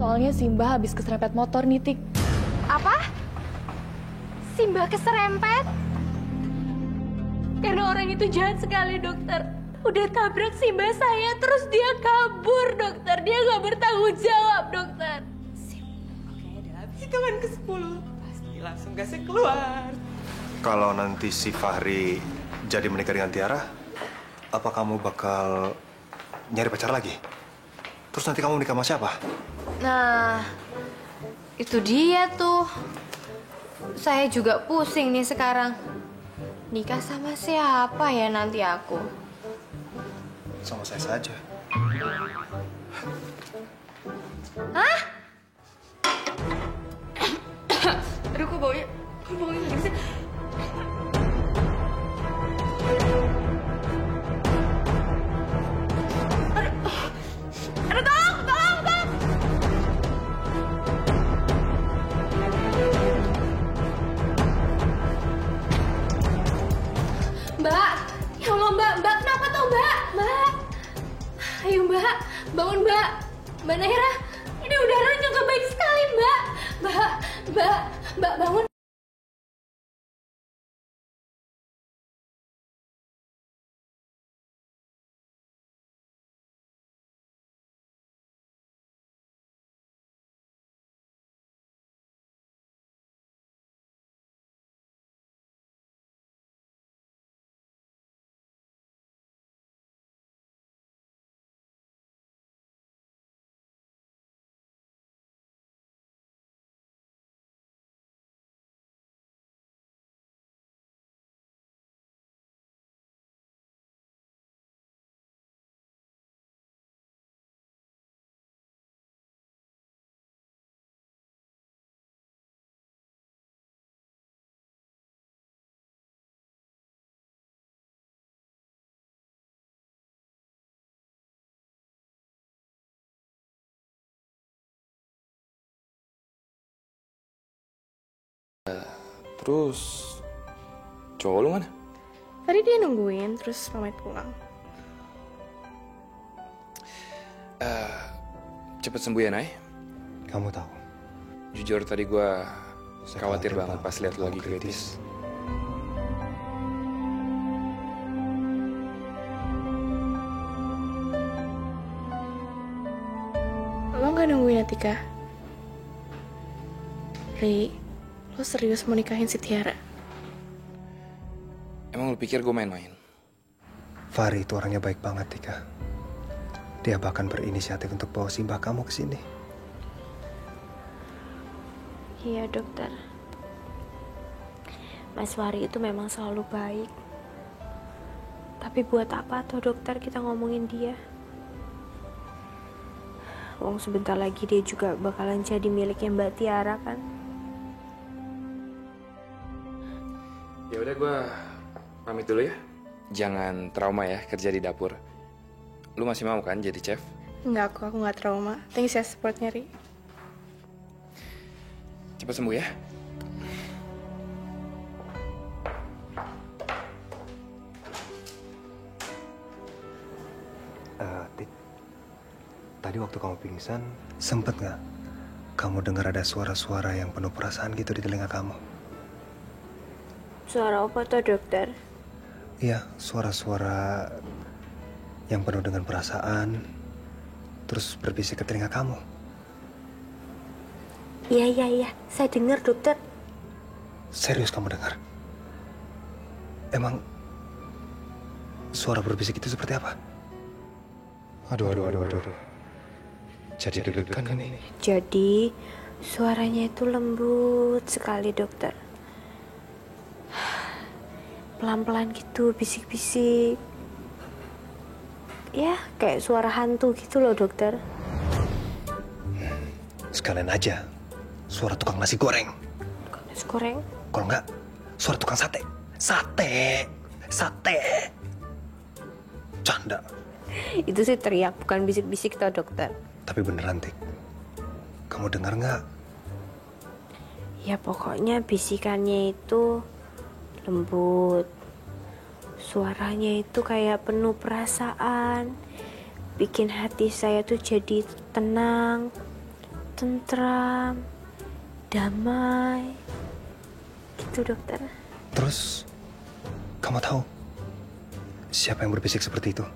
Soalnya Simba habis keserempet motor nih, Tik. Apa? Simba keserempet? Karena orang itu jahat sekali, dokter. Udah tabrak Simba saya, terus dia kabur, dokter. Dia nggak bertanggung jawab, dokter. Oke, udah habis hitungan ke-10. Pasti langsung gasnya keluar. Kalau nanti si Fahri jadi menikah dengan Tiara, apa kamu bakal nyari pacar lagi? Terus nanti kamu menikah sama siapa? Nah, itu dia tuh. Saya juga pusing nih sekarang. Nikah sama siapa ya nanti aku? Sama saya saja. Hah? Aduh, kok baunya gini sih? Aduh, tolong! Mbak, ya Allah Mbak kenapa tuh Mbak? Ayo Mbak, bangun Mbak. Mbak Naira, ini udaranya nggak baik sekali Mbak. Mbak bangun. Terus cowok lu mana? Tadi dia nungguin, terus pamit pulang. Cepet sembuh ya, Nay. Kamu tahu, Jujur tadi gua saya khawatir banget pas lihat lu lagi kamu kritis. Lo nggak nungguin Atika? Ri, lo serius mau nikahin si Tiara? Emang lu pikir gue main-main? Fahri itu orangnya baik banget, Tika. Dia bahkan berinisiatif untuk bawa Simba kamu ke sini. Iya dokter. Mas Fahri itu memang selalu baik. Tapi buat apa tuh dokter kita ngomongin dia? Wong sebentar lagi dia juga bakalan jadi miliknya Mbak Tiara kan? Ya udah gue pamit dulu ya. Jangan trauma ya kerja di dapur. Lu masih mau kan jadi chef? Enggak kok, aku nggak trauma. Thanks ya supportnya, Ri. Cepet sembuh ya. Tik, tadi waktu kamu pingsan, sempet nggak kamu dengar ada suara-suara yang penuh perasaan gitu di telinga kamu? Suara apa tuh dokter? Iya, suara-suara yang penuh dengan perasaan, terus berbisik ke telinga kamu. Iya, saya dengar dokter. Serius kamu dengar? Emang suara berbisik itu seperti apa? Aduh. Jadi deg-degan ini. Jadi suaranya itu lembut sekali dokter. Pelan-pelan gitu, bisik-bisik. Ya, kayak suara hantu gitu loh dokter. Sekalian aja, suara tukang nasi goreng. Tukang nasi goreng? Kalau enggak, suara tukang sate. Sate. Canda. Itu sih teriak, bukan bisik-bisik toh dokter. Tapi beneran, Tik. Kamu dengar nggak? Ya pokoknya bisikannya itu lembut. Suaranya itu kayak penuh perasaan. Bikin hati saya tuh jadi tenang. tentram, damai. Gitu, dokter. Terus, kamu tahu siapa yang berbisik seperti itu?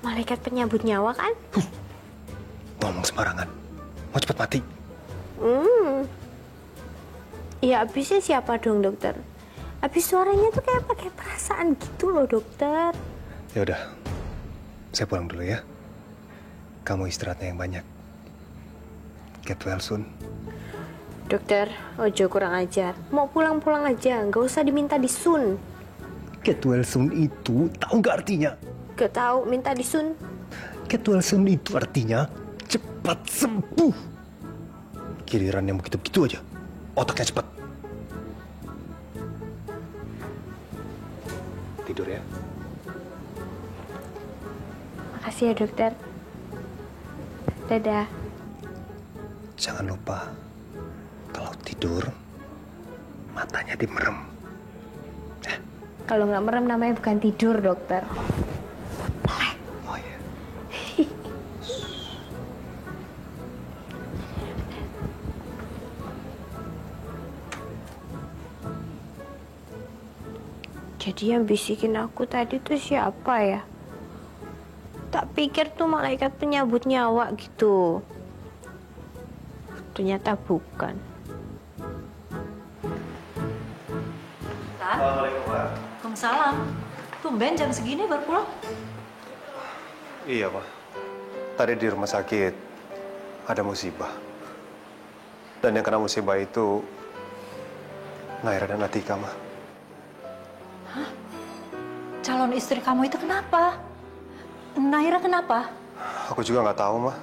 Malaikat penyambut nyawa kan? Ngomong sembarangan. Mau cepat mati. Ya abisnya siapa dong, dokter? Abis suaranya tuh kayak pakai perasaan gitu loh, dokter. Ya udah, saya pulang dulu ya. Kamu istirahatnya yang banyak. Get well soon. Dokter, ojo kurang ajar. Mau pulang-pulang aja, nggak usah diminta disun. Get well soon itu tahu nggak artinya? Gak tahu minta disun. Get well soon itu artinya cepat sembuh. Giliran yang begitu-begitu aja, otaknya cepat. Tidur ya. Makasih ya, dokter. Dadah. Jangan lupa, kalau tidur, matanya dimerem. Kalau nggak merem namanya bukan tidur, dokter. Oh ya. Jadi yang bisikin aku tadi tuh siapa ya? Tak pikir tuh malaikat penyambut nyawa gitu. Ternyata bukan. Waalaikumsalam. Tumben jam segini baru pulang? Iya, Ma. Tadi di rumah sakit ada musibah. Dan yang kena musibah itu Naira dan Atika, Ma. Calon istri kamu itu kenapa? Naira kenapa? Aku juga nggak tahu, Ma.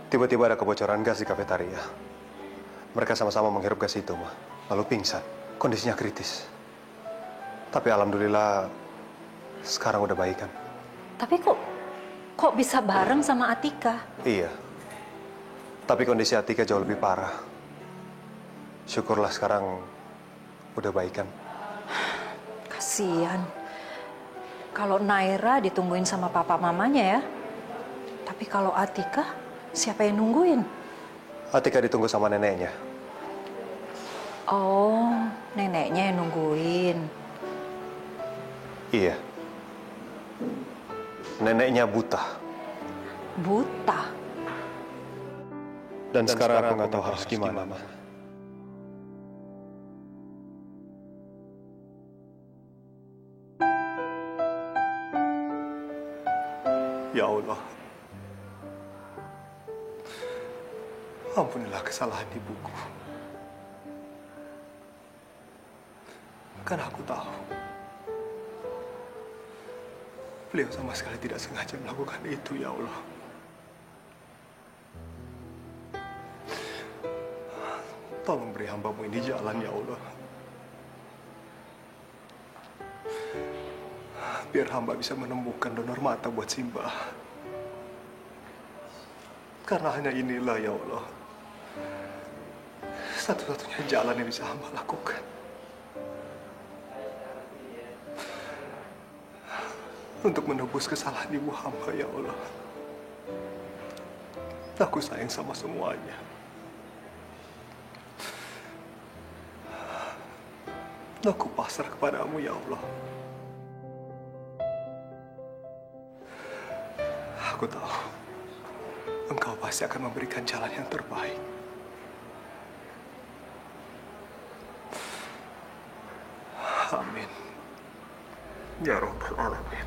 Tiba-tiba ada kebocoran gas di kafetaria. Mereka sama-sama menghirup gas itu, Ma. Lalu pingsan. Kondisinya kritis. Tapi alhamdulillah sekarang udah baikan. Tapi kok bisa bareng sama Atika? Iya. Tapi kondisi Atika jauh lebih parah. Syukurlah sekarang udah baikan. Kasihan. Kalau Naira ditungguin sama papa mamanya ya. Tapi kalau Atika, siapa yang nungguin? Atika ditunggu sama neneknya. Oh, neneknya yang nungguin. Iya. Neneknya buta. Buta? Dan sekarang aku nggak tahu harus gimana, Ma. Ya Allah. Ampunilah kesalahan ibuku. Karena aku tahu beliau sama sekali tidak sengaja melakukan itu, ya Allah. Tolong beri hamba-Mu ini jalan, ya Allah. Biar hamba bisa menemukan donor mata buat Simbah. Karena hanya inilah, ya Allah, satu-satunya jalan yang bisa hamba lakukan. Untuk menebus kesalahan ibu hamba, ya Allah. Aku sayang sama semuanya. Aku pasrah kepadamu, ya Allah. Aku tahu Engkau pasti akan memberikan jalan yang terbaik. Amin. Ya Rabbal Alamin.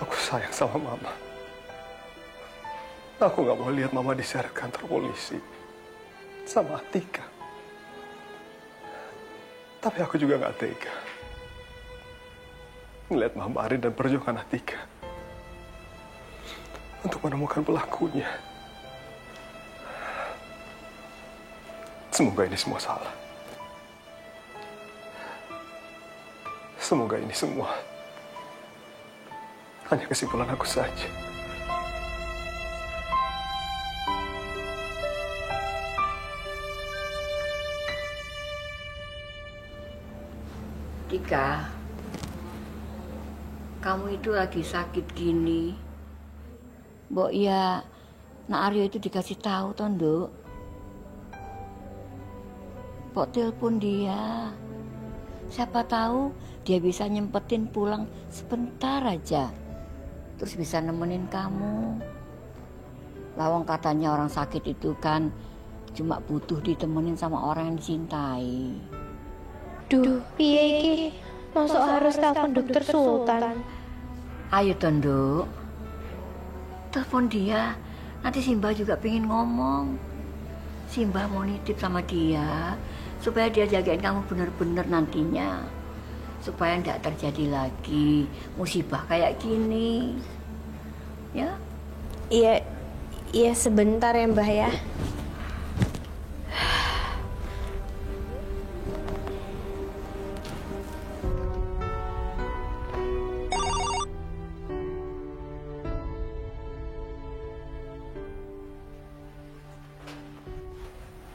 Aku sayang sama Mama. Aku nggak mau lihat Mama diseret kantor polisi sama Atika. Tapi aku juga nggak tega melihat Mama Arin dan perjuangan Atika untuk menemukan pelakunya. Semoga ini semua salah. Semoga ini semua hanya kesimpulan aku saja. Tika, kamu itu lagi sakit gini. Mbok ya, Nak Aryo itu dikasih tahu toh, Nduk. Mbok telepon dia. Siapa tahu dia bisa nyempetin pulang sebentar aja. Terus bisa nemenin kamu. Lawang katanya orang sakit itu kan cuma butuh ditemenin sama orang yang dicintai. Duh, piye iki? Masuk harus telepon dokter Sultan. Ayo toh, Nduk. Telepon dia. Nanti Simbah juga pengen ngomong. Simbah mau nitip sama dia supaya dia jagain kamu bener-bener nantinya, supaya tidak terjadi lagi musibah kayak gini. Ya? Iya sebentar ya Mbah ya.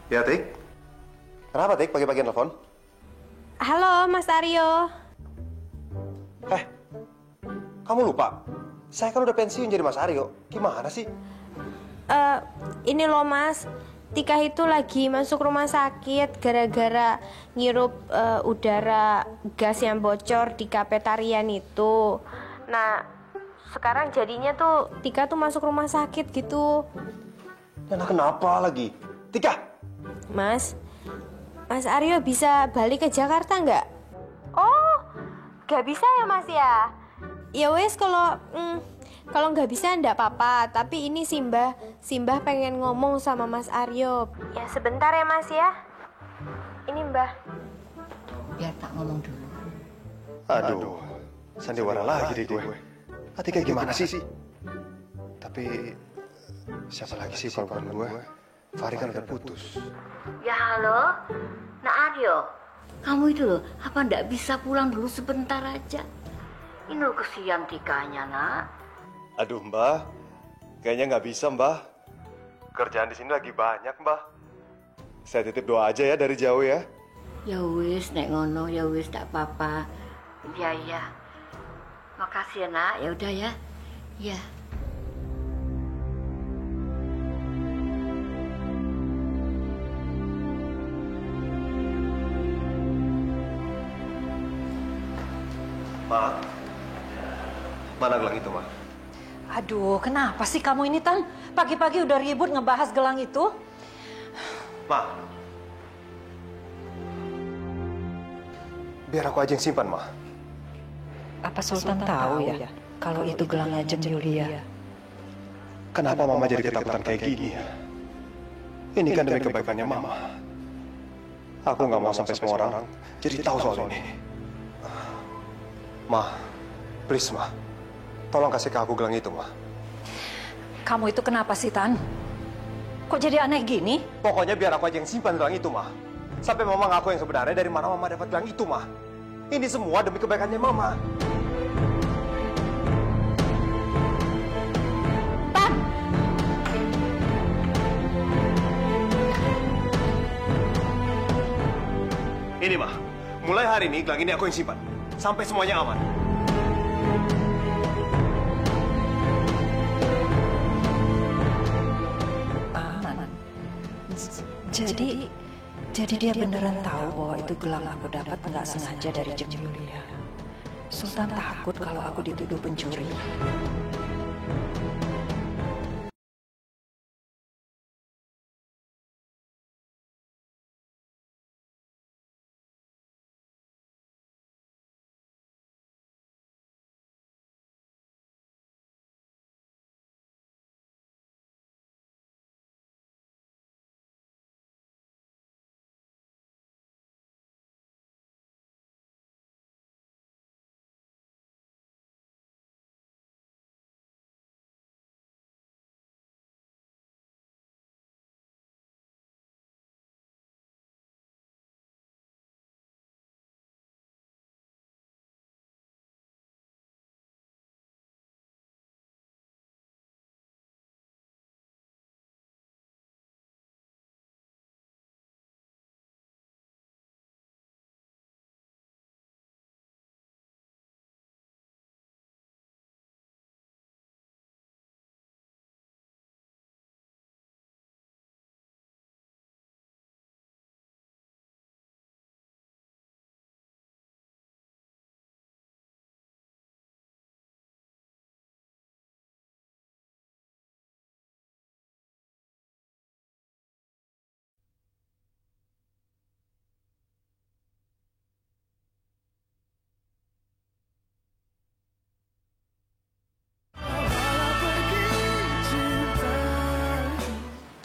Ya, Tik. Kenapa, Tik, pagi-pagi nelfon? Halo Mas Aryo. Kamu lupa? Saya kan udah pensiun jadi Mas Aryo. Gimana sih? Ini loh Mas, Tika itu lagi masuk rumah sakit gara-gara ngirup udara gas yang bocor di kafetarian itu. Nah, sekarang jadinya tuh Tika tuh masuk rumah sakit gitu. Nah, kenapa lagi? Tika! Mas Aryo bisa balik ke Jakarta nggak? Oh, nggak bisa ya Mas ya? Ya wes kalau nggak bisa nggak apa-apa. Tapi ini Simbah pengen ngomong sama Mas Aryo. Ya sebentar ya Mas ya. Ini Mbah. Biar tak ngomong dulu. Aduh, sandiwara lagi deh gue. Atika gimana sih? Tapi siapa lagi sih kalau bukan gue? Fahri kan udah putus. Ya halo, Nak Aryo. Kamu itu loh, apa ndak bisa pulang dulu sebentar aja? Ini loh kesian Tikanya, Nak. Aduh, Mbah. Kayaknya nggak bisa, Mbah. Kerjaan di sini lagi banyak, Mbah. Saya titip doa aja ya dari jauh ya. Ya wis, nek ngono, ya wis, tak apa-apa. Iya. Makasih ya, Nak. Ya udah ya. Iya. Ma, mana gelang itu, Ma? Aduh, kenapa sih kamu ini, Tan? Pagi-pagi udah ribut ngebahas gelang itu. Ma, biar aku aja yang simpan, Ma. Apa Sultan tahu ya kalau itu gelangnya Jem Yulia? Kenapa Mama jadi ketakutan kayak gini ya? Ini kan demi kebaikannya Mama. Aku nggak mau sampai semua orang jadi tahu soal ini. Ma, please, Ma. Tolong kasih ke aku gelang itu, Ma. Kamu itu kenapa sih, Tan? Kok jadi aneh gini? Pokoknya biar aku aja yang simpan gelang itu, Ma. Sampai Mama ngaku yang sebenarnya dari mana Mama dapat gelang itu, Ma. Ini semua demi kebaikannya Mama. Tan! Ini, Ma. Mulai hari ini gelang ini aku yang simpan. Sampai semuanya aman. Aman. Jadi dia beneran tahu bahwa itu gelang aku dapat nggak sengaja dari Jem Yulia. Sultan takut kalau aku dituduh pencuri.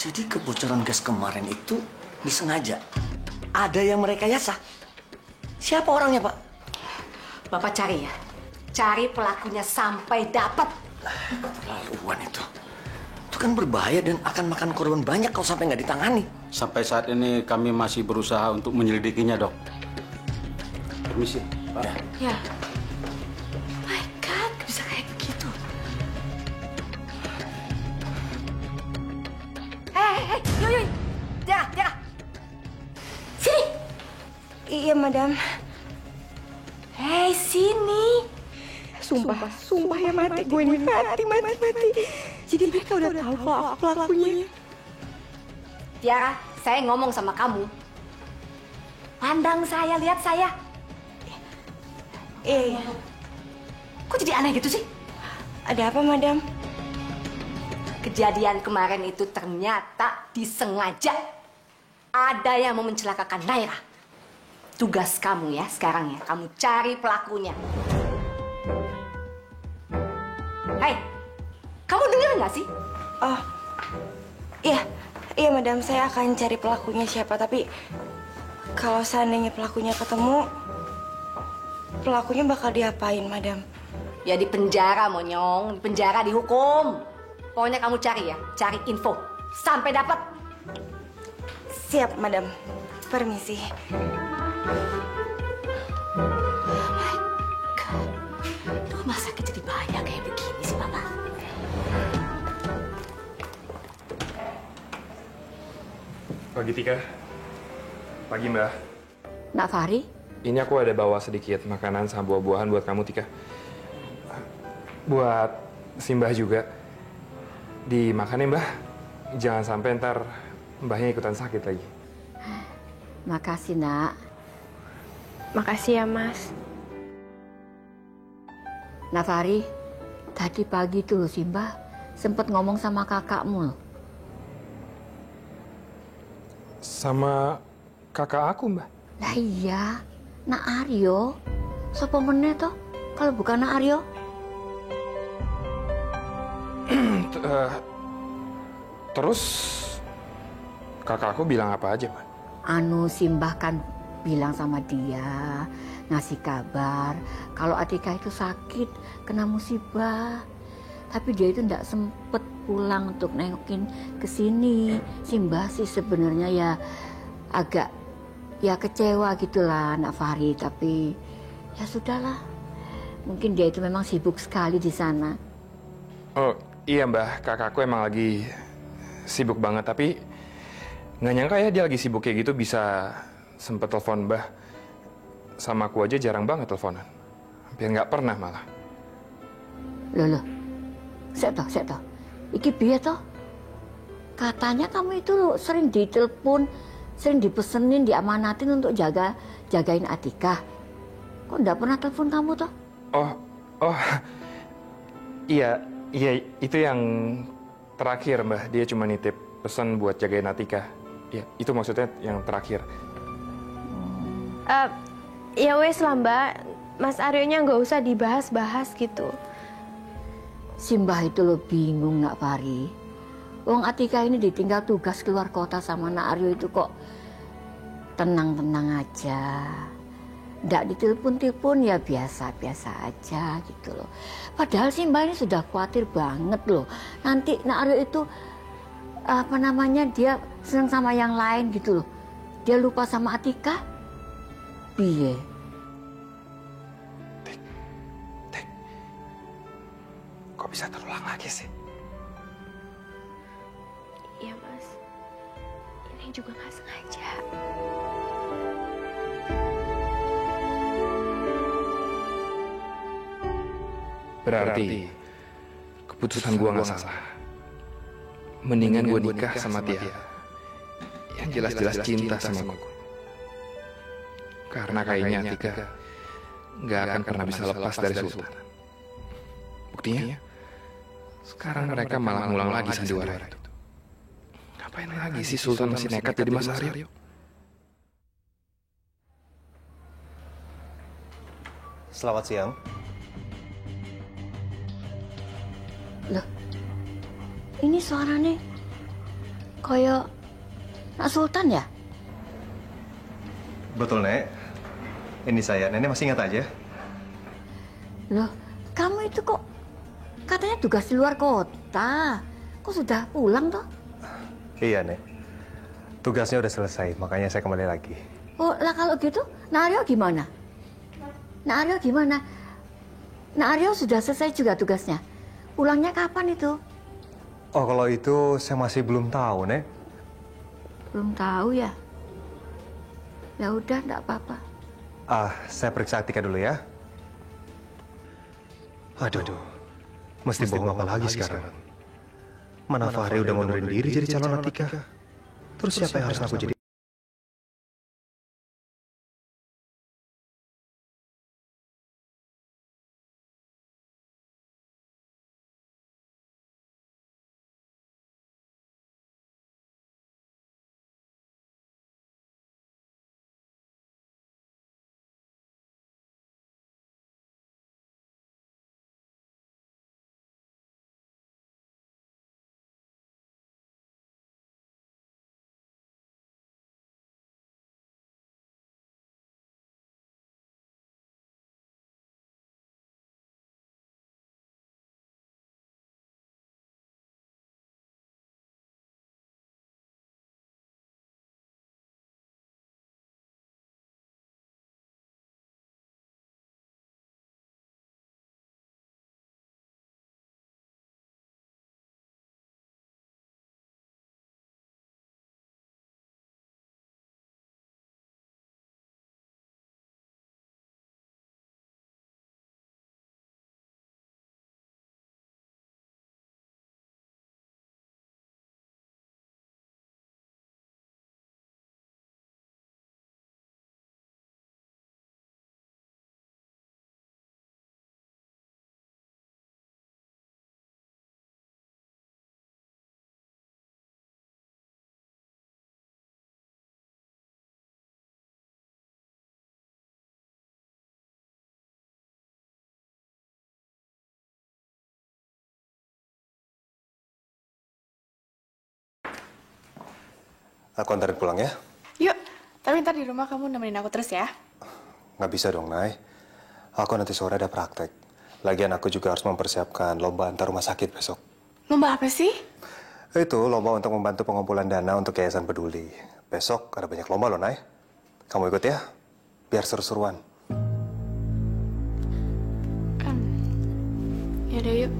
Jadi kebocoran gas kemarin itu disengaja. Ada yang merekayasa. Siapa orangnya, Pak? Bapak cari ya. Cari pelakunya sampai dapat. Laluan itu. Itu kan berbahaya dan akan makan korban banyak kalau sampai nggak ditangani. Sampai saat ini kami masih berusaha untuk menyelidikinya, Dok. Permisi, Pak. Ya. My God, bisa kayak begitu. Hei, yuk. Tiara. Sini. Iya, Madam. Hei, sini. Sumpah ya mati. Gue ini mati. Jadi mereka udah tahu kalau aku pelakunya. Tiara, saya ngomong sama kamu. Pandang saya, lihat saya. Iya. Kok jadi aneh gitu sih? Ada apa, Madam? Kejadian kemarin itu ternyata disengaja. Ada yang mau mencelakakan Naira. Tugas kamu ya sekarang ya, kamu cari pelakunya. Hei, kamu dengar nggak sih? Oh, iya, Madam. Saya akan cari pelakunya siapa. Tapi kalau seandainya pelakunya ketemu, pelakunya bakal diapain, Madam? Ya di penjara, Monyong. Di penjara, dihukum. Pokoknya kamu cari ya, cari info. Sampai dapat. Siap, Madam. Permisi. My God. Rumah sakit jadi banyak kayak begini sih, Papa. Pagi Tika. Pagi Mbak. Nak Fahri? Ini aku ada bawa sedikit makanan sama buah-buahan buat kamu Tika. Buat Simbah juga. Dimakan ya Mbah. Jangan sampai ntar Mbahnya ikutan sakit lagi. Makasih, Nak. Makasih ya, Mas. Nafari, tadi pagi tuh Simbah sempet ngomong sama kakakmu. Sama kakak aku, Mbak. Lah iya, Nak Aryo. Sopo meneh toh kalau bukan Nak Aryo? Terus kakak aku bilang apa aja, Mbak? Anu Simbah kan bilang sama dia, ngasih kabar kalau Atika itu sakit, kena musibah. Tapi dia itu nggak sempet pulang untuk nengokin ke sini. Simbah sih sebenarnya ya agak ya kecewa gitulah Nak Fahri, tapi ya sudahlah. Mungkin dia itu memang sibuk sekali di sana. Oh iya Mbah, kakakku emang lagi sibuk banget, tapi nggak nyangka ya dia lagi sibuk kayak gitu bisa sempet telepon Mbah. Sama aku aja jarang banget teleponan, hampir nggak pernah malah. Loh, Sek toh. Iki piye toh? Katanya kamu itu sering ditelepon, sering dipesenin, diamanatin untuk jagain Atika. Kok nggak pernah telepon kamu toh? Oh, iya, itu yang terakhir Mbah. Dia cuma nitip pesan buat jagain Atika. Ya, itu maksudnya yang terakhir. Ya wes lah Mbak, Mas Aryonya nggak usah dibahas-bahas gitu. Simbah itu lo bingung Nak Fahri. Wong Atika ini ditinggal tugas keluar kota sama Nak Aryo itu kok tenang-tenang aja. Nggak ditelepon-telepon ya biasa-biasa aja gitu loh. Padahal Simbah ini sudah khawatir banget loh. Nanti Nak Aryo itu dia senang sama yang lain gitu loh. Dia lupa sama Atika. Piye? Tik. Kok bisa terulang lagi sih? Iya Mas, ini juga nggak sengaja. Berarti keputusan gua nggak salah. Mendingan gua nikah sama Tia. Yang jelas-jelas cinta sama gua. Karena kayaknya Atika nggak akan pernah bisa lepas dari Sultan. Buktinya, sekarang mereka malah ngulang lagi sandiwara itu. Ngapain lagi sih Sultan masih nekat jadi Mas Aryo? Selamat siang. Loh, ini suaranya Koyo Nak Sultan ya? Betul, Nek. Ini saya. Nenek masih ingat aja? Loh, kamu itu kok katanya tugas di luar kota. Kok sudah pulang toh? Iya, Nek. Tugasnya udah selesai, makanya saya kembali lagi. Oh, lah kalau gitu, Nak Aryo gimana? Nak Aryo gimana? Nak Aryo sudah selesai juga tugasnya. Pulangnya kapan itu? Oh, kalau itu saya masih belum tahu, Nek. Belum tahu ya? Ya udah, enggak apa-apa. Saya periksa Atika dulu ya. Aduh, mesti bohong apa lagi sekarang? Mana Fahri udah ngundurin diri jadi calon Atika. Terus siapa yang harus aku jadi? Aku antarin pulang ya. Yuk, tapi ntar di rumah kamu nemenin aku terus ya. Nggak bisa dong, Nay. Aku nanti sore ada praktek. Lagian aku juga harus mempersiapkan lomba antar rumah sakit besok. Lomba apa sih? Itu lomba untuk membantu pengumpulan dana untuk Yayasan Peduli. Besok ada banyak lomba loh, Nay. Kamu ikut ya, biar seru-seruan. Yaudah yuk.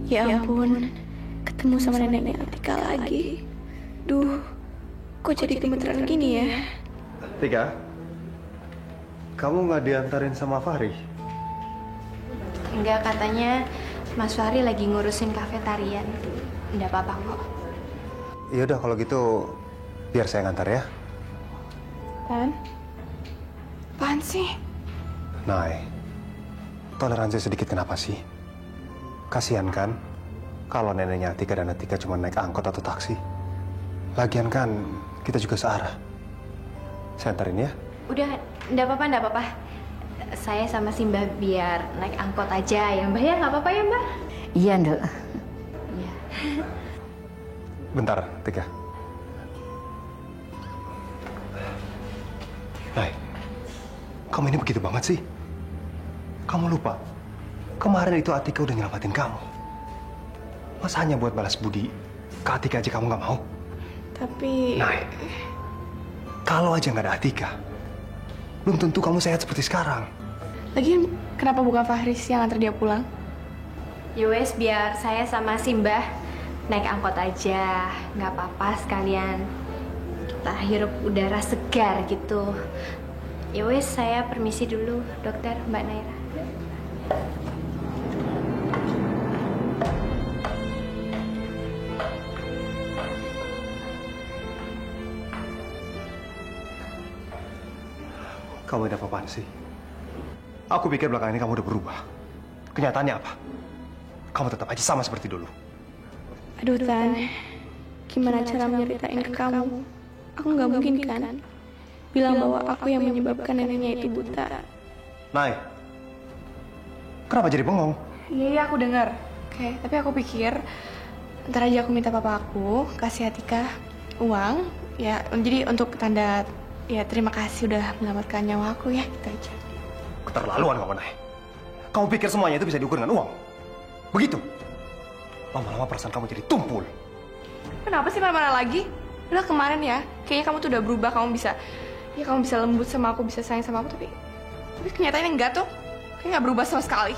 Ya ampun, ketemu sama neneknya Atika lagi. Duh, kok jadi gemeteran gini ya? Tika, kamu nggak diantarin sama Fahri? Enggak, katanya Mas Fahri lagi ngurusin kafetarian. Enggak apa-apa kok. Ya udah kalau gitu biar saya ngantar ya. Pan? Apaan sih? Nay, toleransi sedikit kenapa sih? Kasihan kan kalau neneknya Atika dan Atika cuma naik angkot atau taksi. Lagian kan kita juga searah. Saya antarin ya. Udah, enggak apa-apa, enggak apa-apa. Saya sama Simba biar naik angkot aja ya, Mbak ya? Nggak apa-apa ya, Mbak? Iya, Nduk. Iya. Bentar, Tika. Nay, kamu ini begitu banget sih. Kamu lupa, kemarin itu Atika udah nyelamatin kamu. Masa hanya buat balas budi ke Atika aja kamu nggak mau? Tapi... Nay, kalau aja nggak ada Atika, belum tentu kamu sehat seperti sekarang. Lagian kenapa bukan Fahri sih yang antar dia pulang? Yowes, biar saya sama Simba naik angkot aja. Nggak apa-apa, sekalian kita hirup udara segar gitu. Yowes, saya permisi dulu, dokter, Mbak Naira. Kamu ini apa-apaan sih? Aku pikir belakangan ini kamu udah berubah. Kenyataannya apa? Kamu tetap aja sama seperti dulu. Aduh, Tan. Gimana cara menyeritain ke kamu? Aku nggak mungkin kan bilang bahwa aku yang menyebabkan neneknya itu buta. Nay, Kenapa jadi bengong? Iya, aku dengar. Oke, tapi aku pikir ntar aja aku minta papa aku kasih Atika uang ya, jadi untuk tanda ya terima kasih udah menyelamatkan nyawa aku ya, gitu aja. Keterlaluan kamu, Nay. Kamu pikir semuanya itu bisa diukur dengan uang? Begitu? Lama-lama perasaan kamu jadi tumpul. Kenapa sih marah-marah lagi? Udah kemarin ya, kayaknya kamu tuh udah berubah, kamu bisa lembut sama aku, bisa sayang sama aku, tapi kenyataannya enggak tuh. Kayak nggak berubah sama sekali.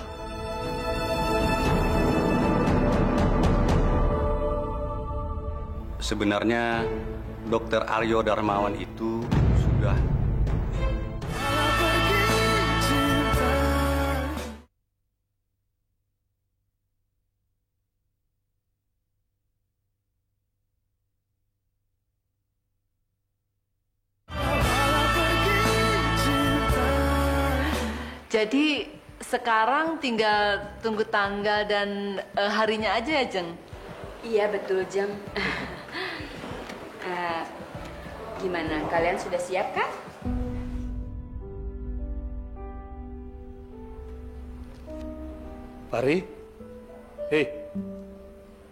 Sebenarnya Dokter Aryo Darmawan itu sudah Jadi sekarang tinggal tunggu tanggal dan harinya aja ya, Jeng? Iya, betul, Jeng. Gimana, kalian sudah siap kan? Pari? Hei,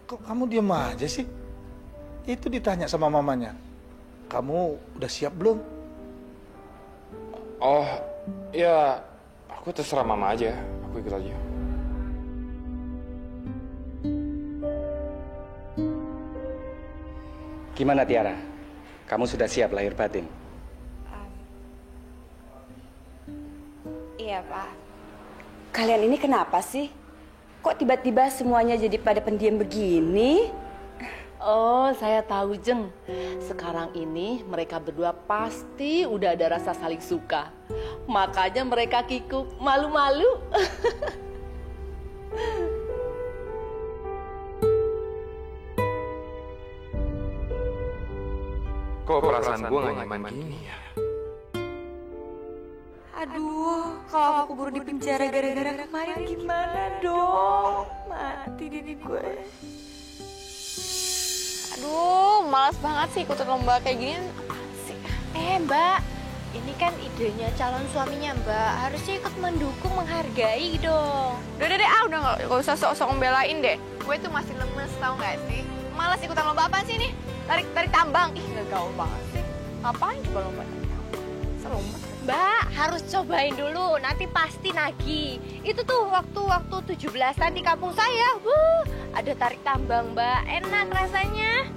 kok kamu diam aja sih? Itu ditanya sama mamanya. Kamu udah siap belum? Oh, ya aku terserah mama aja. Aku ikut aja. Gimana Tiara? Kamu sudah siap lahir batin? Iya, Pak. Kalian ini kenapa sih? Kok tiba-tiba semuanya jadi pada pendiam begini? Oh, saya tahu, Jeng. Sekarang ini mereka berdua pasti udah ada rasa saling suka. Makanya mereka kikuk, malu-malu. Kok perasaan gue gak nyaman gini ya? Aduh, kalau aku keburu di penjara gara-gara kemarin gimana dong? Mati diri gue. Aduh, malas banget sih ikutan lomba kayak gini. Apaan sih? Mbak, ini kan idenya calon suaminya Mbak. Harusnya ikut mendukung, menghargai dong. Udah deh, udah nggak usah sok-sok membelain deh. Gue tuh masih lemes, tau nggak sih? Malas ikutan lomba apaan sih nih? Tarik tambang. Ih, nggak gaul banget sih. Ngapain coba lomba tarik tambang? Seru banget. Mbak, harus cobain dulu, nanti pasti nagih. Itu tuh waktu 17-an di kampung saya. Ada tarik tambang, Mbak. Enak rasanya.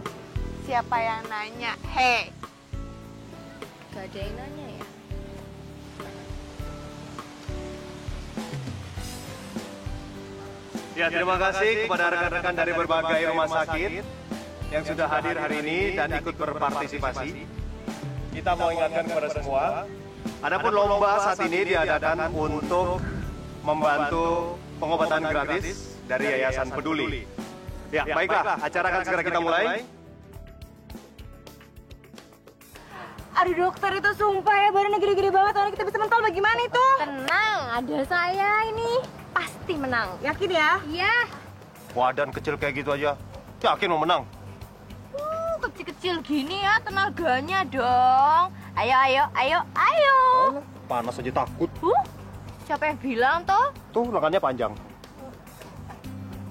Siapa yang nanya? Hei. Gak ada yang nanya ya? Ya, terima kasih kepada rekan-rekan dari berbagai rumah sakit yang sudah hadir hari ini dan ikut berpartisipasi. Kita mau ingatkan kepada semua, adapun lomba saat ini diadakan untuk membantu pengobatan gratis dari Yayasan Peduli. Ya, baiklah, acara akan segera kita mulai. Aduh dokter, itu sumpah ya badannya gede-gede banget. Orang kita bisa mental bagaimana itu? Tenang, ada saya ini. Pasti menang. Yakin ya? Iya. Wadan kecil kayak gitu aja, yakin mau menang? Kecil-kecil gini ya tenaganya dong. Ayo. Panas aja takut. Siapa yang bilang toh? Tuh, lengannya panjang.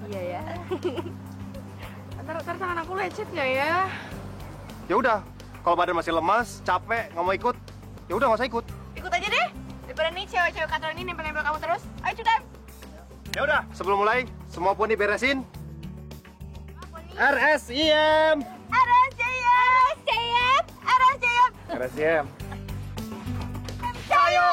Iya ya. Ntar tangan aku lecet nggak ya? Ya udah, kalau badan masih lemas, capek, nggak mau ikut, ya udah nggak usah ikut. Ikut aja deh. Daripada nih cewek-cewek katro ini nempel-nempel kamu terus. Ayo Cudem. Ya udah, sebelum mulai, semua poni beresin. RSIM. RSIM. Ayo.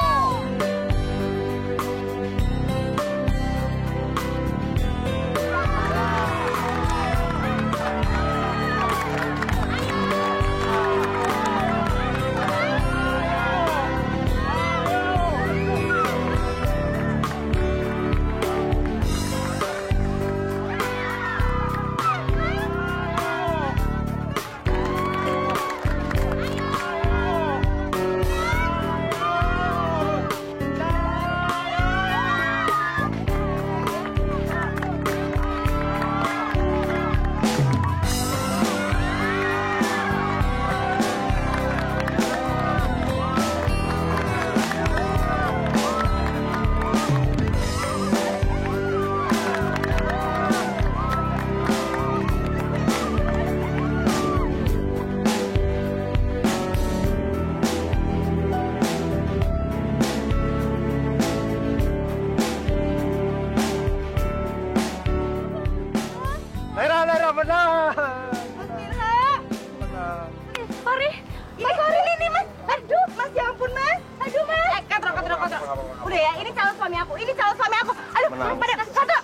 deh ya, ini calon suami aku, ini calon suami aku. Aduh, madam, satu.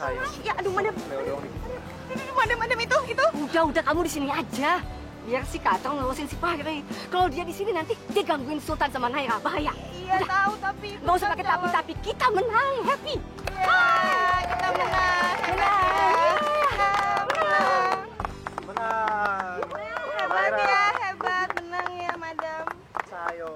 Ya, aduh, madam. Madam itu. Udah kamu di sini aja. Biar si Kacang ngawasin si Fahri. Kalau dia di sini nanti dia gangguin Sultan sama Naira, bahaya. Iya tahu, tapi nggak usah pakai tapi kita menang, happy. Kita menang. Hebat ya, hebat, menang ya, madam. Sayo.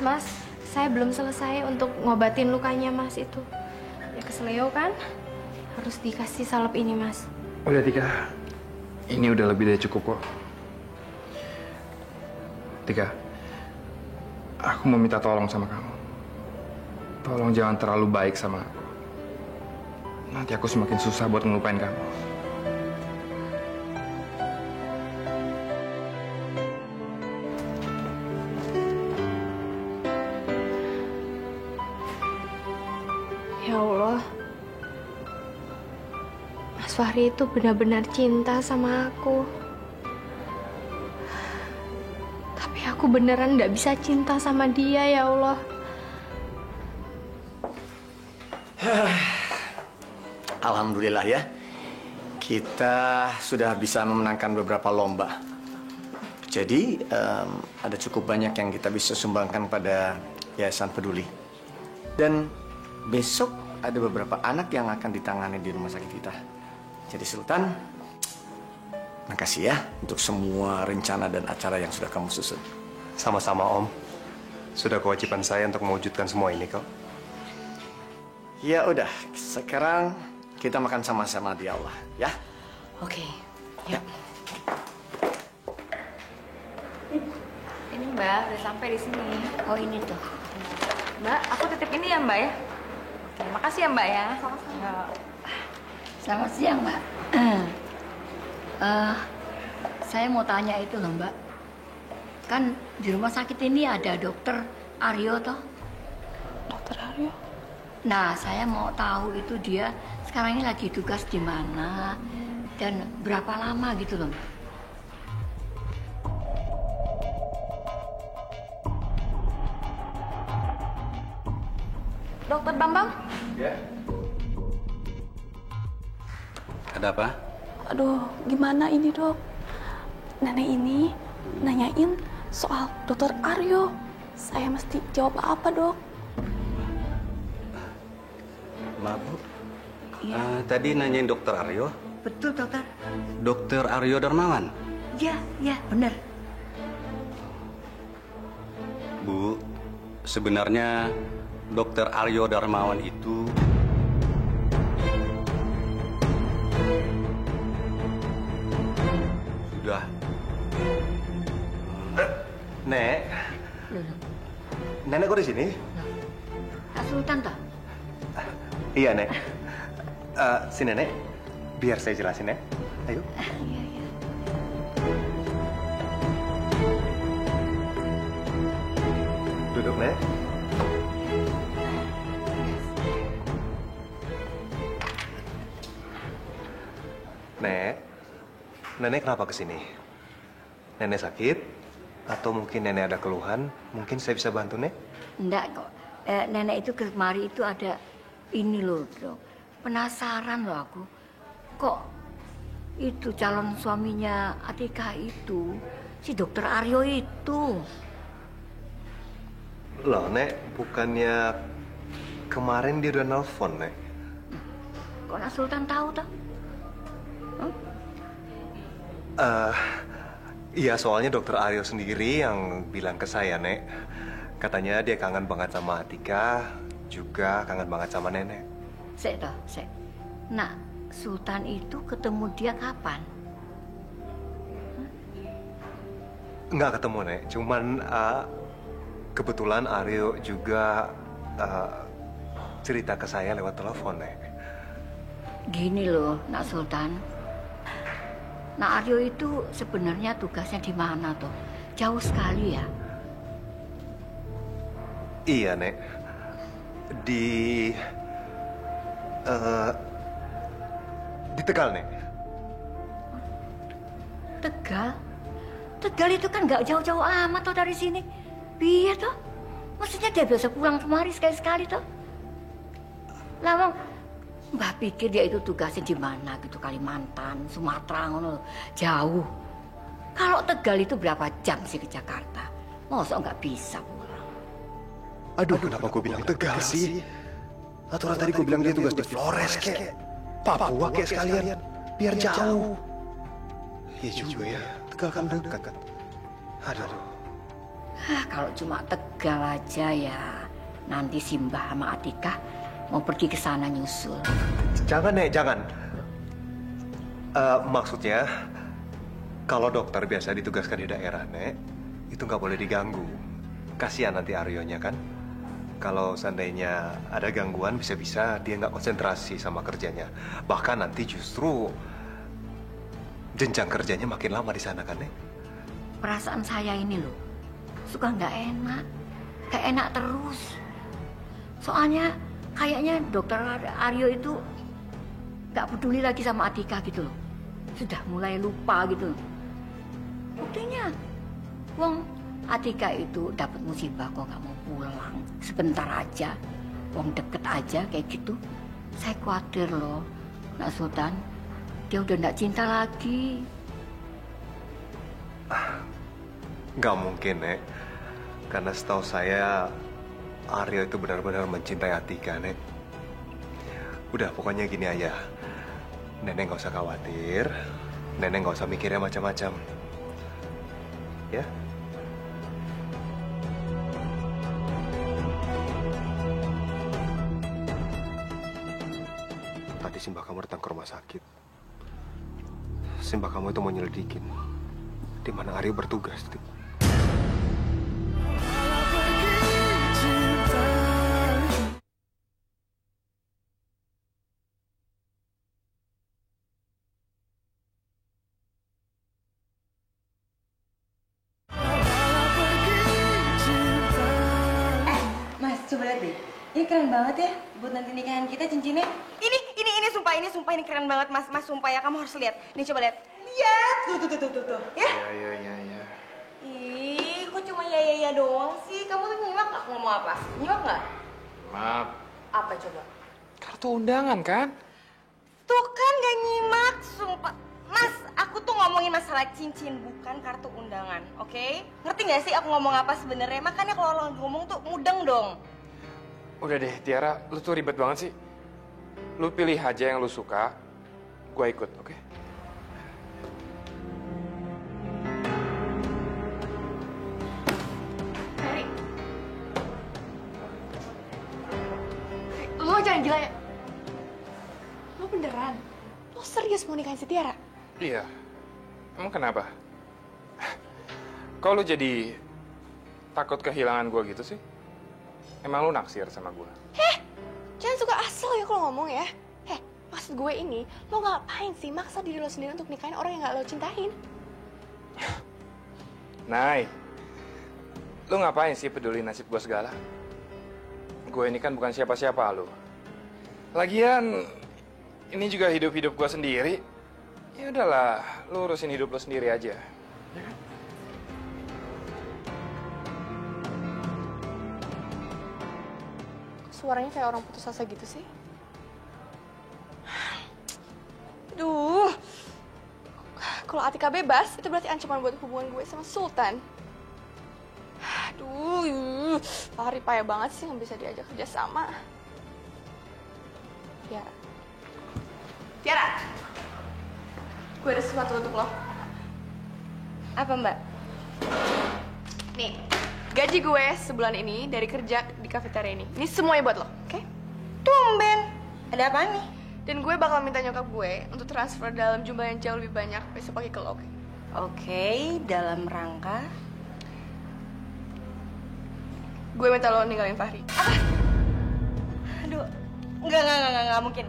Mas, saya belum selesai untuk ngobatin lukanya Mas itu. Ya keseleo kan? Harus dikasih salep ini, Mas. Udah Tika, ini udah lebih dari cukup kok. Tika, aku mau minta tolong sama kamu. Tolong jangan terlalu baik sama aku. Nanti aku semakin susah buat ngelupain kamu. Ya Allah, Mas Fahri itu benar-benar cinta sama aku. Tapi aku beneran nggak bisa cinta sama dia, ya Allah. Alhamdulillah ya, kita sudah bisa memenangkan beberapa lomba. Jadi ada cukup banyak yang kita bisa sumbangkan pada Yayasan Peduli. Dan besok ada beberapa anak yang akan ditangani di rumah sakit kita. Jadi Sultan, makasih ya untuk semua rencana dan acara yang sudah kamu susun. Sama-sama Om. Sudah kewajiban saya untuk mewujudkan semua ini kok. Ya udah, sekarang kita makan sama-sama di Allah, ya? Oke, yuk. Ini Mbak, udah sampai di sini. Oh ini tuh. Mbak, aku titip ini ya Mbak ya. Oke, makasih ya Mbak ya. Sama-sama. Selamat siang, Mbak. Saya mau tanya itu loh, Mbak. Kan di rumah sakit ini ada dokter Aryo toh? Dokter Aryo? Nah, saya mau tahu itu dia sekarang ini lagi tugas di mana dan berapa lama gitu loh, Mbak. Dokter Bambang? Ya. Ada apa? Aduh, gimana ini dok? Nenek ini nanyain soal dokter Aryo. Saya mesti jawab apa dok? Maaf Bu. Tadi nanyain dokter Aryo. Betul, dokter. Dokter Aryo Darmawan. Ya, benar. Bu, sebenarnya dokter Aryo Darmawan itu sudah. Nek. Nenek kok di sini? Kak Sultan toh? Iya, Nek. Si Nenek, biar saya jelasin ya. Ayo. Iya. Duduk, Nek. Nek, Nenek kenapa kesini? Nenek sakit? Atau mungkin Nenek ada keluhan? Mungkin saya bisa bantu, Nek? Enggak kok. Nenek itu kemari itu ada ini loh, dok. Penasaran loh aku. Kok itu calon suaminya Atika itu, si dokter Aryo itu. Loh, Nek, bukannya kemarin dia udah nelfon, Nek? Kok Nak Sultan tahu toh? Iya, soalnya dokter Aryo sendiri yang bilang ke saya, Nek. Katanya dia kangen banget sama Atika, juga kangen banget sama Nenek. Sek. Nah, Sultan itu ketemu dia kapan? Nggak ketemu, Nek. Cuman kebetulan Aryo juga cerita ke saya lewat telepon, Nek. Gini loh, Nak Sultan. Nah Aryo itu sebenarnya tugasnya di mana toh? Jauh sekali ya? Iya, Nek. Di Tegal, Nek. Tegal? Tegal itu kan nggak jauh-jauh amat toh dari sini. Iya toh? Maksudnya dia biasa pulang kemari sekali-sekali toh? Lawang, Mbah pikir dia itu tugasnya di mana gitu, Kalimantan, Sumatera, ngono jauh. Kalau Tegal itu berapa jam sih ke Jakarta? Masa nggak bisa pulang? Aduh, kenapa gue bilang Tegal sih? Aturan tadi gue bilang dia tugas di Flores, kek. Papua, kek sekalian. Biar jauh. Iya juga ya, Tegal kan dekat. Aduh. Kalau cuma Tegal aja ya, nanti Simbah sama Atika mau pergi ke sana nyusul. Jangan, Nek, jangan. Maksudnya, kalau dokter biasa ditugaskan di daerah, Nek, itu nggak boleh diganggu. Kasihan nanti Aryonya kan. Kalau seandainya ada gangguan, bisa-bisa dia nggak konsentrasi sama kerjanya. Bahkan nanti justru jenjang kerjanya makin lama di sana kan, Nek? Perasaan saya ini loh, suka nggak enak. Kayak enak terus. Soalnya kayaknya dokter Aryo itu nggak peduli lagi sama Atika gitu loh. Sudah mulai lupa gitu. Buktinya, wong Atika itu dapat musibah kok nggak mau pulang. Sebentar aja, wong deket aja kayak gitu. Saya khawatir loh, Nak Sultan. Dia udah nggak cinta lagi. Nggak mungkin, Nek. Karena setahu saya, Aryo itu benar-benar mencintai Atika, Nek. Udah, pokoknya gini aja. Nenek nggak usah khawatir. Nenek nggak usah mikirnya macam-macam. Ya? Tadi Simbah kamu datang ke rumah sakit. Simbah kamu itu mau nyelidikin di mana Aryo bertugas. Mas, coba lihat deh. Ini keren banget ya buat nanti nikahan kita cincinnya. Ini sumpah ini keren banget, Mas. Mas, sumpah ya, kamu harus lihat. Nih, coba lihat. Lihat. Tuh. Ya? Iya. Ih, kok cuma ya doang sih? Kamu tuh nyimak aku ngomong apa? Nyimak nggak? Maaf. Apa coba? Kartu undangan kan? Tuh kan gak nyimak, sumpah. Mas, aku tuh ngomongin masalah cincin, bukan kartu undangan, oke? Ngerti gak sih aku ngomong apa sebenarnya? Makanya kalau lo ngomong tuh mudeng dong. Udah deh, Tiara, lu tuh ribet banget sih. Lu pilih aja yang lu suka, gua ikut, oke? Ferry. Lo jangan gila ya. Lo beneran? Lo serius mau nikahin si Tiara? Iya. Emang kenapa? Kok lu jadi takut kehilangan gua gitu sih? Emang lu naksir sama gua? Jangan suka asal ya kalau ngomong ya. Maksud gue ini, lo ngapain sih maksa diri lo sendiri untuk nikahin orang yang gak lo cintain? Nay, lu ngapain sih peduli nasib gua segala? Gue ini kan bukan siapa-siapa lu. Lagian, ini juga hidup gua sendiri. Ya udahlah, lu urusin hidup lo sendiri aja. Ya kan? Suaranya kayak orang putus asa gitu sih. Duh, kalau Atika bebas, itu berarti ancaman buat hubungan gue sama Sultan. Aduh, Fahri payah banget sih nggak bisa diajak kerja sama. Tiara, gue ada sesuatu untuk lo. Apa, Mbak? Nih, gaji gue sebulan ini dari kerja di kafeteria ini. Ini semuanya buat lo, oke? Tumben. Ada apa nih? Dan gue bakal minta nyokap gue untuk transfer dalam jumlah yang jauh lebih banyak besok pagi ke lo, oke? Oke, dalam rangka... Gue minta lo ninggalin Fahri. Apa? Aduh, enggak mungkin.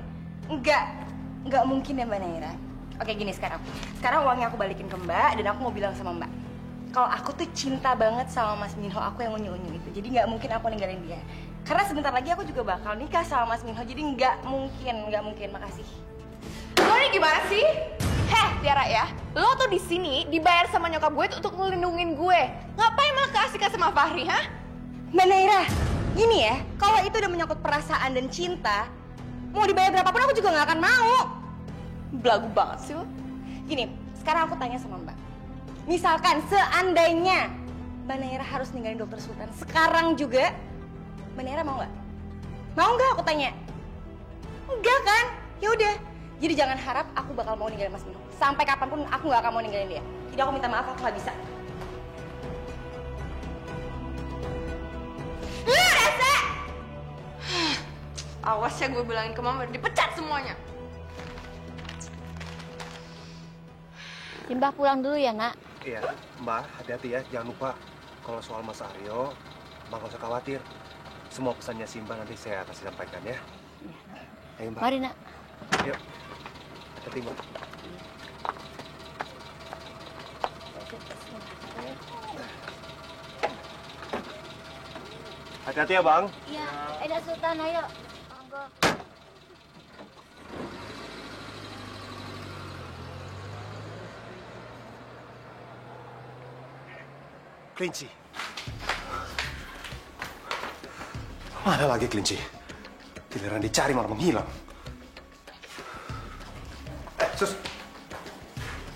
Enggak mungkin ya, Mbak Naira. Oke gini sekarang. Sekarang uangnya aku balikin ke Mbak dan aku mau bilang sama Mbak. Kalau aku tuh cinta banget sama Mas Minho, aku yang unyu-unyu itu. Jadi nggak mungkin aku ninggalin dia. Karena sebentar lagi aku juga bakal nikah sama Mas Minho. Jadi nggak mungkin. Makasih. Lo nih gimana sih? Heh, Tiara ya. Lo tuh di sini dibayar sama nyokap gue untuk ngelindungin gue. Ngapain malah keasikan sama Fahri, hah? Mbak Naira, gini ya. Kalau itu udah menyangkut perasaan dan cinta, mau dibayar berapapun aku juga nggak akan mau. Belagu banget sih lo. Gini, sekarang aku tanya sama Mbak. Misalkan seandainya Mbak Naira harus ninggalin Dokter Sultan sekarang juga, Mbak Naira mau nggak? Mau nggak aku tanya? Enggak kan? Ya udah. Jadi jangan harap aku bakal mau ninggalin Mas Minho. Sampai kapanpun aku nggak akan mau ninggalin dia. Jadi aku minta maaf, aku nggak bisa. Rese! Awas ya gue bilangin ke mama, dipecat semuanya. Simbah pulang dulu ya, Nak. Iya, Mbak, hati-hati ya. Jangan lupa kalau soal Mas Aryo, Mbak nggak usah khawatir. Semua pesannya Simba nanti saya kasih sampaikan ya. Ayo, Mbak. Mari, Nak. Yuk. Hati-hati, Mbak. Hati-hati ya, Bang. Iya, Eda Sultan, ayo. Monggo. Kelinci. Mana lagi kelinci? Giliran dicari malah menghilang. Sus.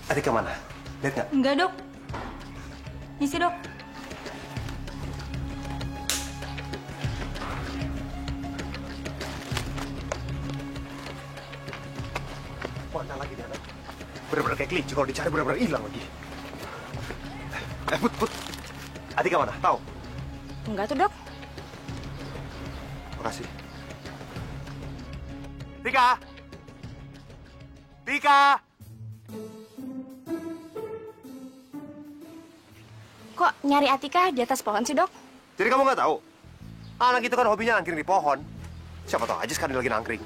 Atika mana? Lihat nggak? Enggak, Dok. Misi, Dok. Mana lagi dia, anak? Bener-bener kayak kelinci. Kalau dicari bener-bener hilang lagi. Put. Atika mana? Tahu? Enggak tuh, Dok. Makasih. Tika! Tika! Kok nyari Atika di atas pohon sih, Dok? Jadi kamu nggak tahu? Anak itu kan hobinya nangkring di pohon. Siapa tahu aja sekarang dia lagi nangkring.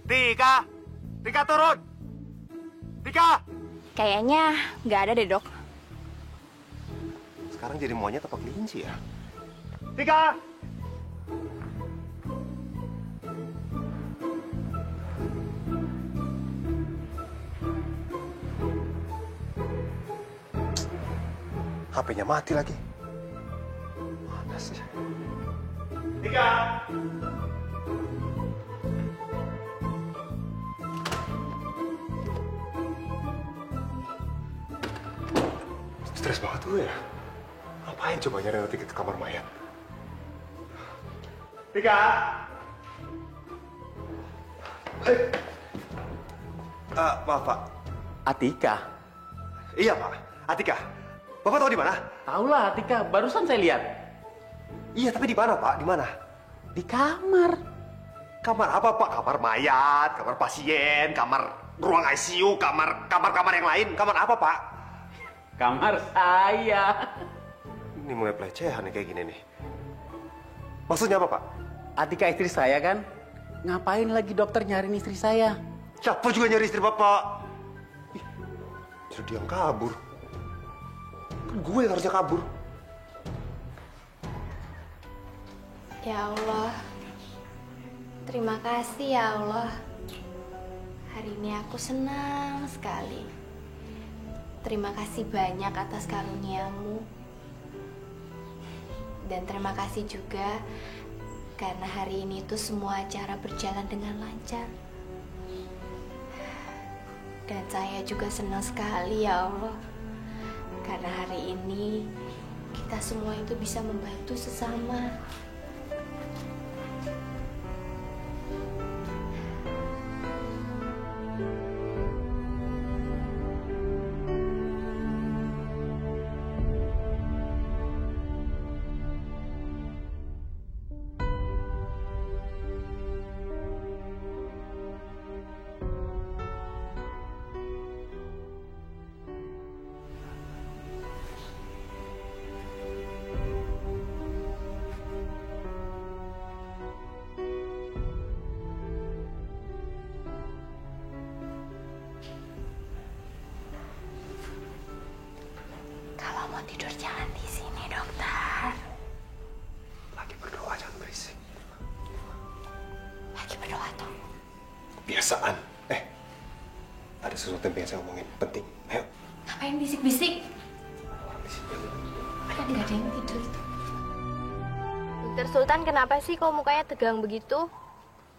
Tika! Tika turun! Tika! Kayaknya nggak ada deh, Dok. Sekarang jadi monyet apa kelinci ya? Tika! HP-nya mati lagi. Mana sih? Tika! Stres banget dulu ya. Ngapain coba nyari tiket ke kamar mayat? Tika! Maaf, Pak. Atika? Iya, Pak. Atika. Bapak tahu di mana? Tahu lah, Atika. Barusan saya lihat. Iya, tapi di mana, Pak? Di mana? Di kamar. Kamar apa, Pak? Kamar mayat, kamar pasien, kamar ruang ICU, kamar yang lain. Kamar apa, Pak? Kamar saya. Ini mulai pelecehan nih kayak gini nih. Maksudnya apa, Pak? Atika istri saya kan? Ngapain lagi dokter nyariin istri saya? Siapa juga nyari istri Bapak? Ih, justru dia yang kabur. Kan gue yang harusnya kabur. Ya Allah, terima kasih ya Allah. Hari ini aku senang sekali. Terima kasih banyak atas karuniamu. Dan terima kasih juga karena hari ini tuh semua acara berjalan dengan lancar. Dan saya juga senang sekali ya Allah. Karena hari ini kita semua itu bisa membantu sesama. Kalau mau tidur jangan di sini, dokter. Lagi berdoa, jangan berisik. Lagi berdoa tuh. Kebiasaan. Ada sesuatu yang pengen saya omongin. Penting. Ayo. Ngapain bisik-bisik? Kan nggak ada yang tidur itu. Dokter Sultan, kenapa sih kok mukanya tegang begitu?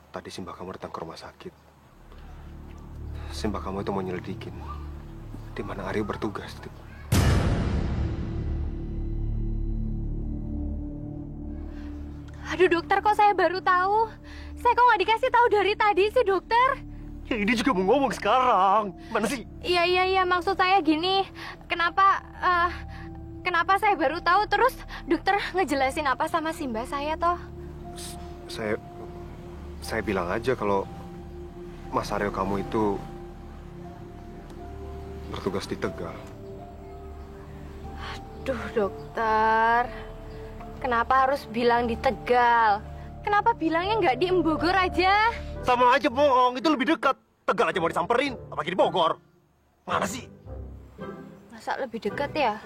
Tadi Simbah kamu datang ke rumah sakit. Simbah kamu itu mau nyelidikin di mana Aryo bertugas. Aduh dokter, kok saya baru tahu? Saya kok nggak dikasih tahu dari tadi sih dokter? Ya ini juga mau ngomong sekarang. Mana sih? Iya, maksud saya gini. Kenapa saya baru tahu terus dokter ngejelasin apa sama Simbah saya toh? Saya bilang aja kalau Mas Aryo kamu itu bertugas di Tegal. Aduh dokter, kenapa harus bilang di Tegal? Kenapa bilangnya nggak di Bogor aja? Sama aja bohong, itu lebih dekat. Tegal aja mau disamperin, apalagi di Bogor. Mana sih? Masa lebih dekat ya?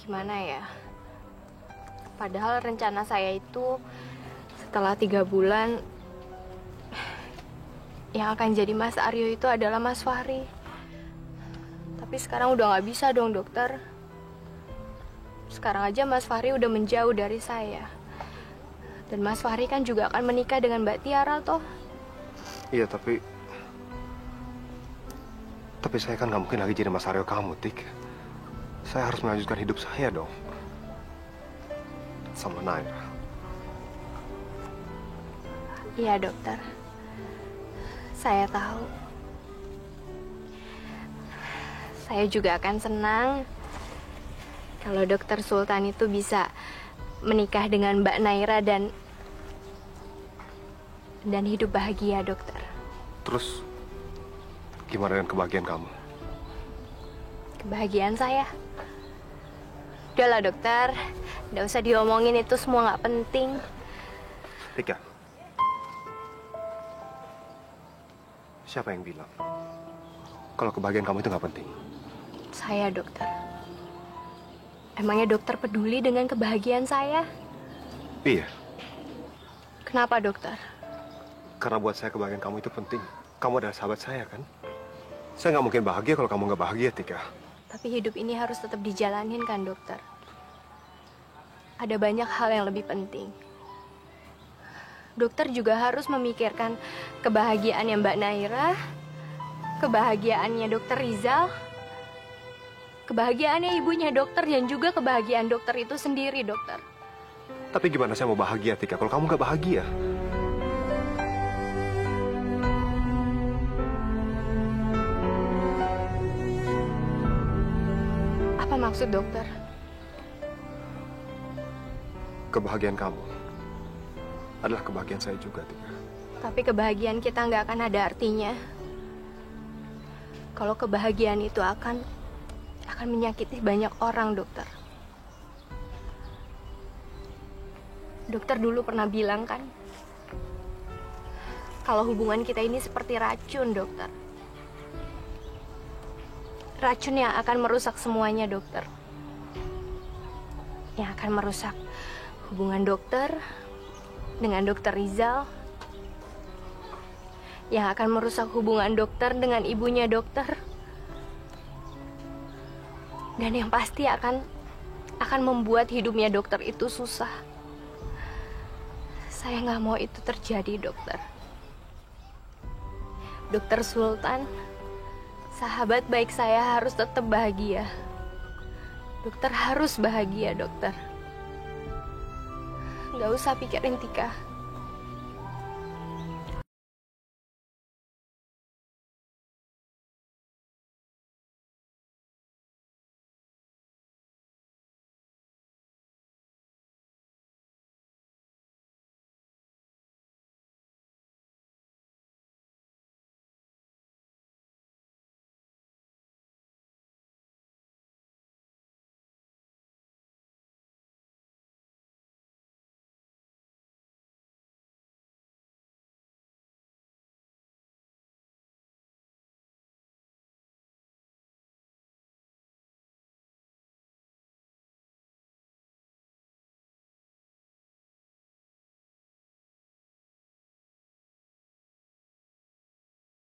Gimana ya? Padahal rencana saya itu setelah 3 bulan yang akan jadi Mas Aryo itu adalah Mas Fahri. Tapi sekarang udah nggak bisa dong dokter. Sekarang aja Mas Fahri udah menjauh dari saya. Dan Mas Fahri kan juga akan menikah dengan Mbak Tiara toh. Iya, tapi saya kan nggak mungkin lagi jadi Mas Aryo kamu, Tik. Saya harus melanjutkan hidup saya dong. Sama Naira. Iya dokter. Saya tahu. Saya juga akan senang kalau Dokter Sultan itu bisa menikah dengan Mbak Naira dan hidup bahagia, dokter. Terus, gimana dengan kebahagiaan kamu? Kebahagiaan saya? Udahlah, dokter. Nggak usah diomongin, itu semua nggak penting. Tika, siapa yang bilang kalau kebahagiaan kamu itu nggak penting? Saya, dokter. Emangnya dokter peduli dengan kebahagiaan saya? Iya. Kenapa, dokter? Karena buat saya kebahagiaan kamu itu penting. Kamu adalah sahabat saya, kan? Saya nggak mungkin bahagia kalau kamu nggak bahagia, Tika. Tapi hidup ini harus tetap dijalanin, kan, dokter? Ada banyak hal yang lebih penting. Dokter juga harus memikirkan kebahagiaannya Mbak Naira, kebahagiaannya Dokter Rizal, kebahagiaannya ibunya dokter, dan juga kebahagiaan dokter itu sendiri, dokter. Tapi gimana saya mau bahagia, Tika, kalau kamu nggak bahagia? Apa maksud dokter? Kebahagiaan kamu adalah kebahagiaan saya juga, Tika. Tapi kebahagiaan kita nggak akan ada artinya kalau kebahagiaan itu akan menyakiti banyak orang, dokter. Dokter dulu pernah bilang kan, kalau hubungan kita ini seperti racun, dokter. Racun yang akan merusak semuanya, dokter. Yang akan merusak hubungan dokter dengan Dokter Rizal. Yang akan merusak hubungan dokter dengan ibunya dokter. Dan yang pasti akan membuat hidupnya dokter itu susah. Saya nggak mau itu terjadi, dokter. Dokter Sultan, sahabat baik saya harus tetap bahagia. Dokter harus bahagia, dokter. Nggak usah pikirin Tika.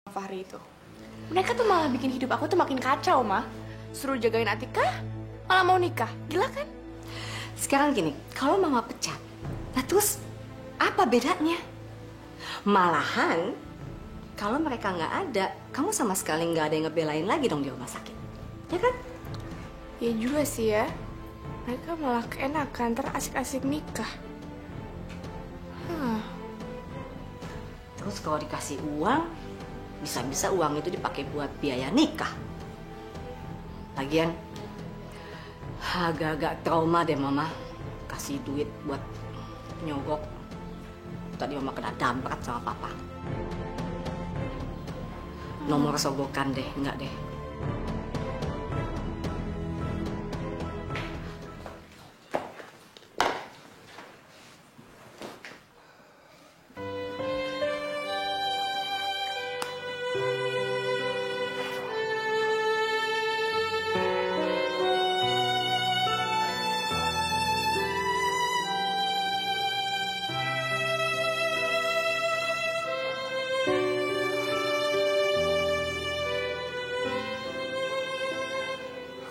Fahri itu. Mereka tuh malah bikin hidup aku tuh makin kacau, Ma. Suruh jagain Atika, malah mau nikah. Gila kan? Sekarang gini, kalau mama pecat, nah terus apa bedanya? Malahan, kalau mereka nggak ada, kamu sama sekali nggak ada yang ngebelain lagi dong di rumah sakit. Ya kan? Ya juga sih ya. Mereka malah keenakan, asik-asik nikah. Terus kalau dikasih uang, bisa-bisa uang itu dipakai buat biaya nikah. Lagian, agak-agak trauma deh mama. Kasih duit buat nyogok. Tadi mama kena damprat sama papa. Nomor sogokan deh, enggak deh.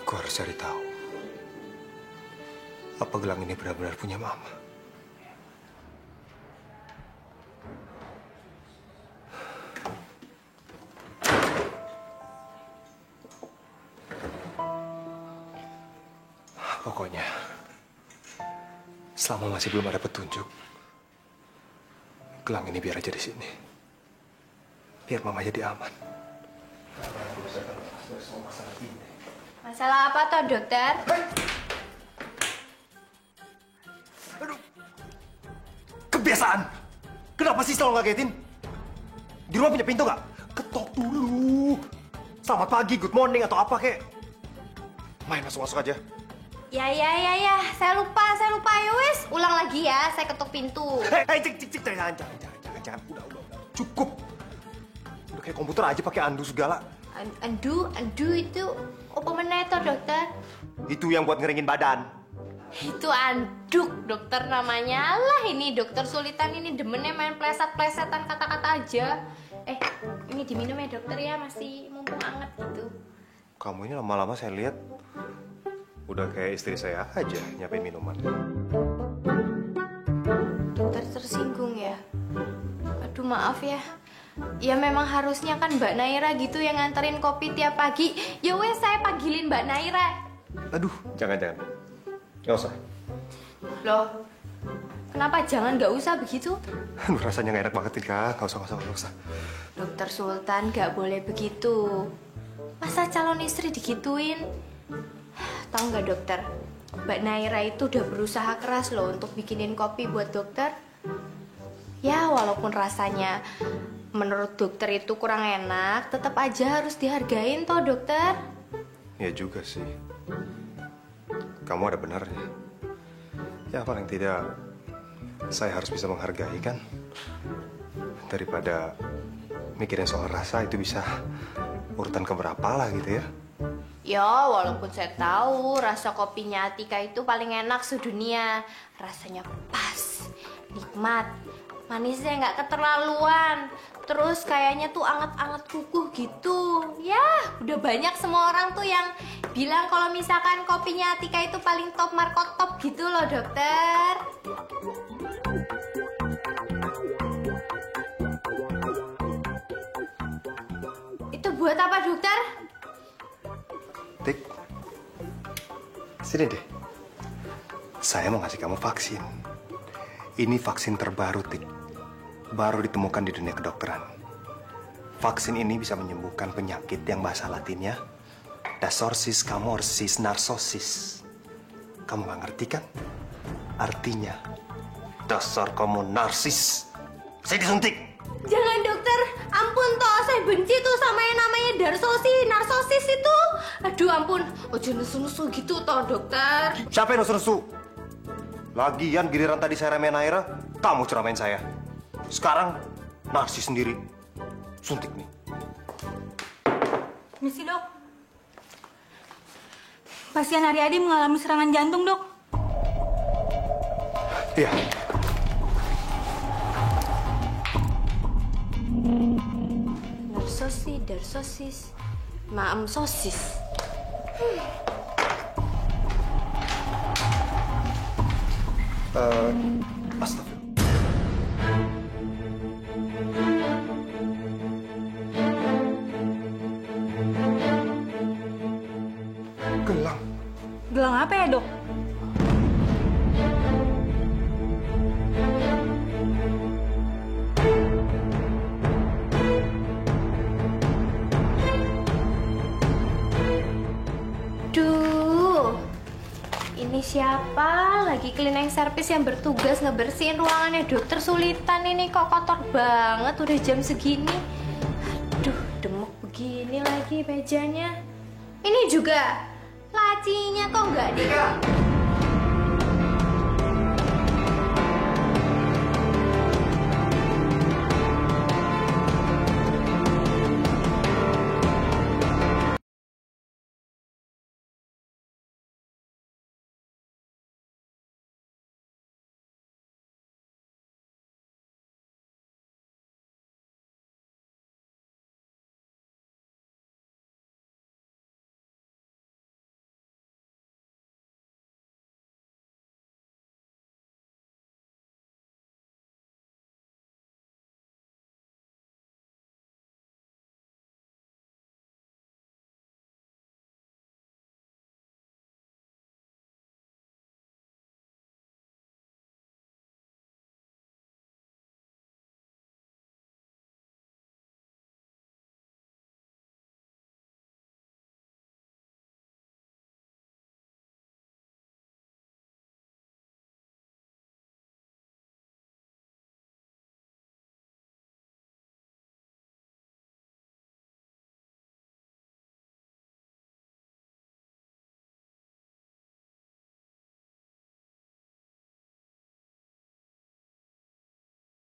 Aku harus cari tahu. Apa gelang ini benar-benar punya Mama? Pokoknya, selama masih belum ada petunjuk, gelang ini biar aja di sini. Biar Mama jadi aman. Masalah apa toh, dokter? Kebiasaan! Kenapa sih selalu ngagetin? Di rumah punya pintu nggak? Ketok dulu. Selamat pagi, good morning, atau apa kek? Main masuk-masuk aja. Ya. Saya lupa. Ya wis, ulang lagi ya. Saya ketuk pintu. Cik, jangan. Udah. Cukup. Udah kayak komputer aja pakai andu segala. Andu itu apa meneh toh, dokter? Itu yang buat ngeringin badan. Itu anduk, dokter namanya. Lah ini dokter sulitan ini demennya main pleset-plesetan kata-kata aja. Ini diminum ya dokter ya, masih mumpung anget gitu. Kamu ini lama-lama saya lihat udah kayak istri saya aja nyiapin minuman. Dokter tersinggung ya? Aduh maaf ya. Ya memang harusnya kan Mbak Naira gitu yang nganterin kopi tiap pagi. Ya wes saya panggilin Mbak Naira. Aduh, jangan. Nggak usah. Loh, kenapa jangan nggak usah begitu? Aduh, rasanya nggak enak banget nih, Kak. Nggak usah. Dokter Sultan nggak boleh begitu. Masa calon istri digituin? Tahu nggak dokter? Mbak Naira itu udah berusaha keras loh untuk bikinin kopi buat dokter. Ya walaupun rasanya menurut dokter itu kurang enak, tetap aja harus dihargain toh dokter. Ya juga sih. Kamu ada benarnya. Ya paling tidak saya harus bisa menghargai kan. Daripada mikirin soal rasa itu bisa urutan keberapa lah gitu ya. Ya walaupun saya tahu rasa kopinya Atika itu paling enak sedunia. Rasanya pas, nikmat, manisnya nggak keterlaluan. Terus kayaknya tuh anget-anget kukuh gitu. Ya, udah banyak semua orang tuh yang bilang kalau misalkan kopinya Atika itu paling top markot top gitu loh, dokter. Itu buat apa, dokter? Tik, sini deh. Saya mau ngasih kamu vaksin. Ini vaksin terbaru, Tik. Baru ditemukan di dunia kedokteran. Vaksin ini bisa menyembuhkan penyakit yang bahasa latinnya Dasorsis camorsis narsosis. Kamu nggak ngerti kan? Artinya dasar kamu narsis. Saya disuntik. Jangan dokter, ampun toh, saya benci tuh sama yang namanya narsosis itu. Aduh ampun, ojo nesu-nesu gitu toh dokter. Siapa yang nesu-nesu? Lagian giliran tadi saya remehin Naira, kamu ceramain saya. Sekarang narsis sendiri. Suntik nih. Misi dok. Pasien Aryadi mengalami serangan jantung dok. Iya. sosi, dar sosis, maem sosis. Astagfirullah. Gelang. Gelang apa ya, Dok? Duh, ini siapa lagi cleaning service yang bertugas ngebersihin ruangannya dokter Sulitan ini, kok kotor banget udah jam segini. Aduh, demuk begini lagi mejanya. Ini juga lacinya kok nggak di...